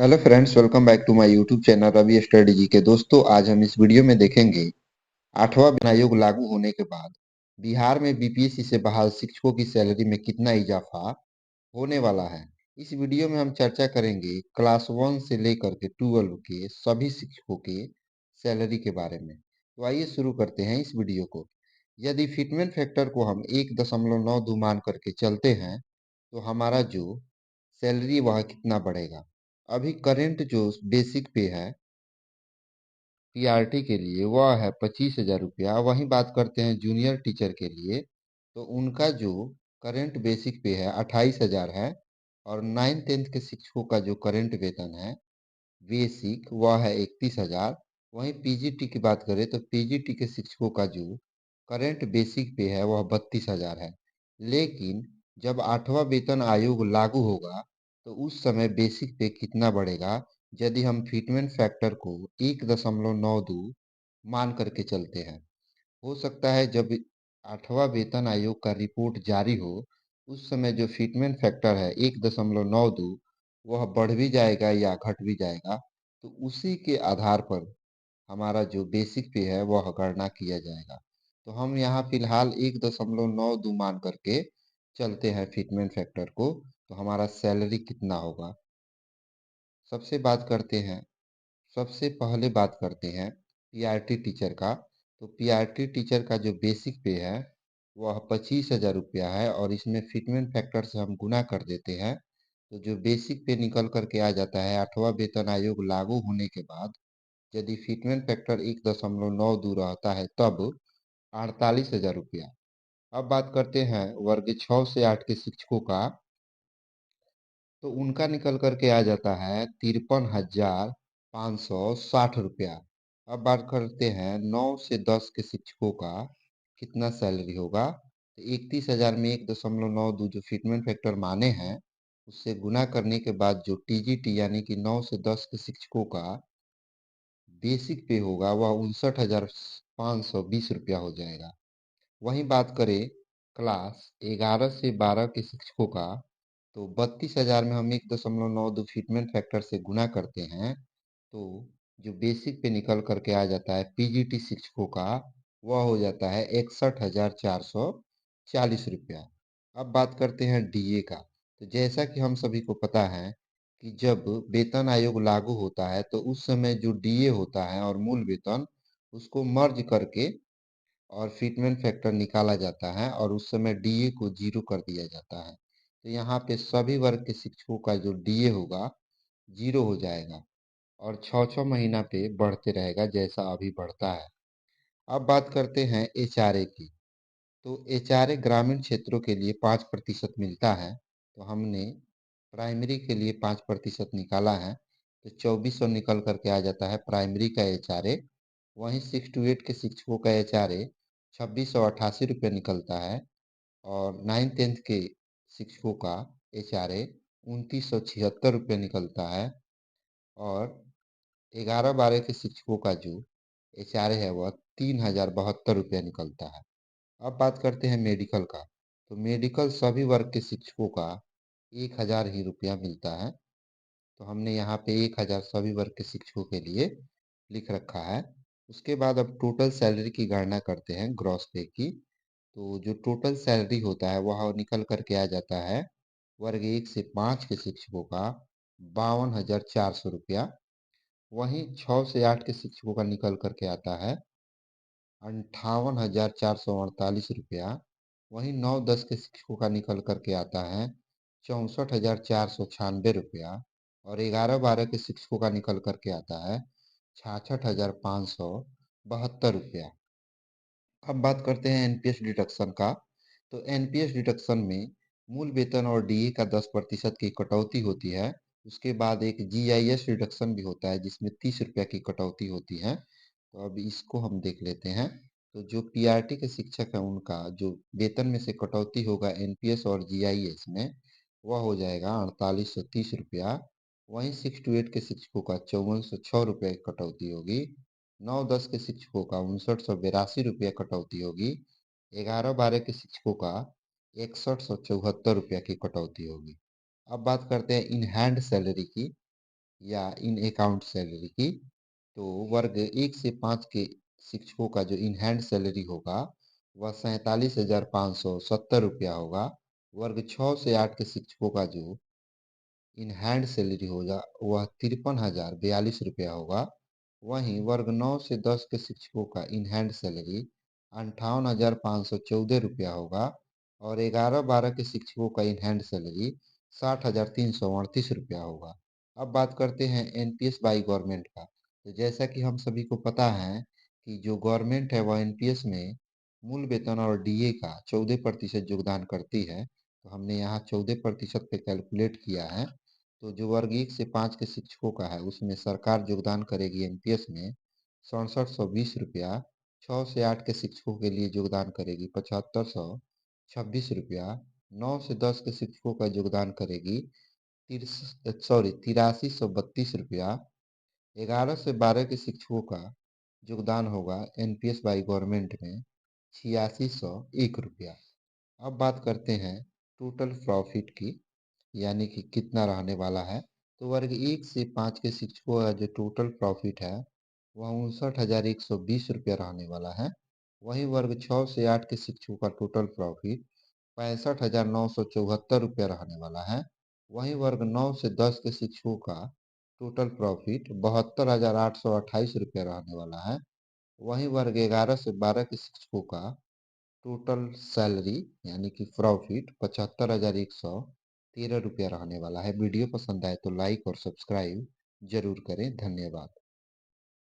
Hello friends, welcome back to my YouTube channel Ravi study ji के। दोस्तों, आज हम इस वीडियो में देखेंगे आठवां वेतन आयोग लागू होने के बाद बिहार में बीपीएससी से बहाल शिक्षकों की सैलरी में कितना इजाफा होने वाला है। इस वीडियो में हम चर्चा करेंगे क्लास 1 से लेकर के 12 के सभी शिक्षकों के सैलरी के बारे में। तो आइए शुरू करते हैं इस वीडियो को। यदि फिटमेंट फैक्टर को हम 1.92 मान करके चलते हैं तो हमारा जो सैलरी वह कितना बढ़ेगा। अभी करंट जो बेसिक पे है पीआरटी के लिए वह है 25,000 रुपया। वहीं बात करते हैं जूनियर टीचर के लिए, तो उनका जो करंट बेसिक पे है 28,000 है। और 9th 10th के शिक्षकों का जो करंट वेतन है बेसिक वह है 31,000। वहीं पीजीटी की बात करें तो पीजीटी के शिक्षकों का जो करंट बेसिक पे है वह 32,000 है। लेकिन जब आठवां वेतन आयोग लागू होगा तो उस समय बेसिक पे कितना बढ़ेगा। यदि हम फिटमेंट फैक्टर को 1.92 मान करके चलते हैं, हो सकता है जब आठवां वेतन आयोग का रिपोर्ट जारी हो उस समय जो फिटमेंट फैक्टर है 1.92 वह बढ़ भी जाएगा या घट भी जाएगा। तो उसी के आधार पर हमारा जो बेसिक पे है वह गणना किया जाएगा। तो हम यहाँ फिलहाल 1.92 मान करके चलते हैं फिटमेंट फैक्टर को। तो हमारा सैलरी कितना होगा, सबसे बात करते हैं। सबसे पहले बात करते हैं पीआरटी टीचर का। तो पीआरटी टीचर का जो बेसिक पे है वह 25,000 रुपया है और इसमें फिटमेंट फैक्टर से हम गुना कर देते हैं तो जो बेसिक पे निकल करके आ जाता है आठवां वेतन आयोग लागू होने के बाद। यदि फिटमेंट फैक्टर 1.92 रहता है तब 48,000 रुपया। अब बात करते हैं वर्ग 6 से 8 के शिक्षकों का, तो उनका निकल करके आ जाता है 53,560 रुपया। अब बात करते हैं 9 से 10 के शिक्षकों का कितना सैलरी होगा। तो 31,000 में 1.92 जो फिटमेंट फैक्टर माने हैं उससे गुना करने के बाद जो टीजीटी यानी कि 9 से 10 के शिक्षकों का बेसिक पे होगा वह 59,520 रुपया हो जाएगा। वहीं बात करें क्लास 11 से 12 के शिक्षकों का, तो 32,000 में हम 1.92 फिटमेंट फैक्टर से गुना करते हैं तो जो बेसिक पे निकल करके आ जाता है पीजीटी शिक्षकों का वह हो जाता है 61,440 रुपया। अब बात करते हैं डीए का। तो जैसा कि हम सभी को पता है कि जब वेतन आयोग लागू होता है तो उस समय जो डीए होता है और मूल वेतन उसको मर्ज करके और फिटमेंट फैक्टर निकाला जाता है और उस समय डीए को जीरो कर दिया जाता है। तो यहाँ पे सभी वर्ग के शिक्षकों का जो डीए होगा जीरो हो जाएगा और 6-6 महीना पे बढ़ते रहेगा जैसा अभी बढ़ता है। अब बात करते हैं एचआरए की। तो एचआरए ग्रामीण क्षेत्रों के लिए 5% मिलता है। तो हमने प्राइमरी के लिए 5% निकाला है तो 2400 निकल करके आ जाता है प्राइमरी का एचआरए। वहीं 6 to 8 के शिक्षकों का एचआरए 2688 रुपये निकलता है और 9th 10th के शिक्षकों का एचआरए 2976 रुपये निकलता है और 11-12 के शिक्षकों का जो एचआरए है वह 3072 रुपया निकलता है। अब बात करते हैं मेडिकल का। तो मेडिकल सभी वर्ग के शिक्षकों का 1,000 ही रुपया मिलता है। तो हमने यहाँ पे 1,000 सभी वर्ग के शिक्षकों के लिए लिख रखा है। उसके बाद अब टोटल सैलरी की गणना करते हैं ग्रॉस पे की। तो जो टोटल सैलरी होता है वह निकल करके आ जाता है वर्ग 1 से 5 के शिक्षकों का 52,400 रुपया। वहीं 6 से 8 के शिक्षकों का निकल करके आता है 58,448 रुपया। वहीं 9-10 के शिक्षकों का निकल करके आता है 64,496 रुपया और 11-12 के शिक्षकों का निकल करके आता है 66,572 रुपया। अब बात करते हैं एनपीएस डिडक्शन का। तो एनपीएस डिडक्शन में मूल वेतन और डीए का 10% की कटौती होती है। उसके बाद एक जीआईएस डिडक्शन भी होता है जिसमें 30 रुपया की कटौती होती है। तो अब इसको हम देख लेते हैं। तो जो पीआरटी के शिक्षक है उनका जो वेतन में से कटौती होगा एनपीएस और जीआईएस में वह हो जाएगा 4830 रुपया। वहीं 6 to 8 के शिक्षकों का 5406 रुपये की कटौती होगी। 9-10 के शिक्षकों का 5982 रुपया कटौती होगी। 11-12 के शिक्षकों का 6174 रुपया की कटौती होगी। अब बात करते हैं इन हैंड सैलरी की। या इन अकाउंट सैलरी की। तो वर्ग 1 से 5 के शिक्षकों का जो इन हैंड सैलरी होगा वह 47,570 रुपया होगा। वर्ग 6 से 8 के शिक्षकों का जो इन हैंड सैलरी होगा वह 53,042 रुपया होगा। वहीं वर्ग 9 से 10 के शिक्षकों का इन हैंड सैलरी 58,514 रुपया होगा। और 11-12 के शिक्षकों का इन हैंड सैलरी 60,338 रुपया होगा। अब बात करते हैं एनपीएस बाई गवर्नमेंट का। तो जैसा कि हम सभी को पता है कि जो गवर्नमेंट है वह एनपीएस में मूल वेतन और डीए का 14% योगदान करती है। तो हमने यहाँ 14% पे कैलकुलेट किया है। तो जो वर्ग 1 से 5 के शिक्षकों का है उसमें सरकार योगदान करेगी एनपीएस में 6720 रुपया। 6 से 8 के शिक्षकों के लिए योगदान करेगी 7526 रुपया। 9 से 10 के शिक्षकों का योगदान करेगी 8332 रुपया। 11 से 12 के शिक्षकों का योगदान होगा एनपीएस बाई गवर्नमेंट में 8601 रुपया। अब बात करते हैं टोटल प्रॉफिट की, यानी कि कितना रहने वाला है। तो वर्ग 1 से 5 के शिक्षकों का जो टोटल प्रॉफिट है वह 59,120 रुपया रहने वाला है। वहीं वर्ग 6 से 8 के शिक्षकों का टोटल प्रॉफिट 65,974 रुपया रहने वाला है। वहीं वर्ग 9 से 10 के शिक्षकों का टोटल प्रॉफिट 72,828 रुपया रहने वाला है। वहीं वर्ग 11 से 12 के शिक्षकों का टोटल सैलरी यानी कि प्रॉफिट 75,113 रुपया रहने वाला है। वीडियो पसंद आए तो लाइक और सब्सक्राइब जरूर करें। धन्यवाद।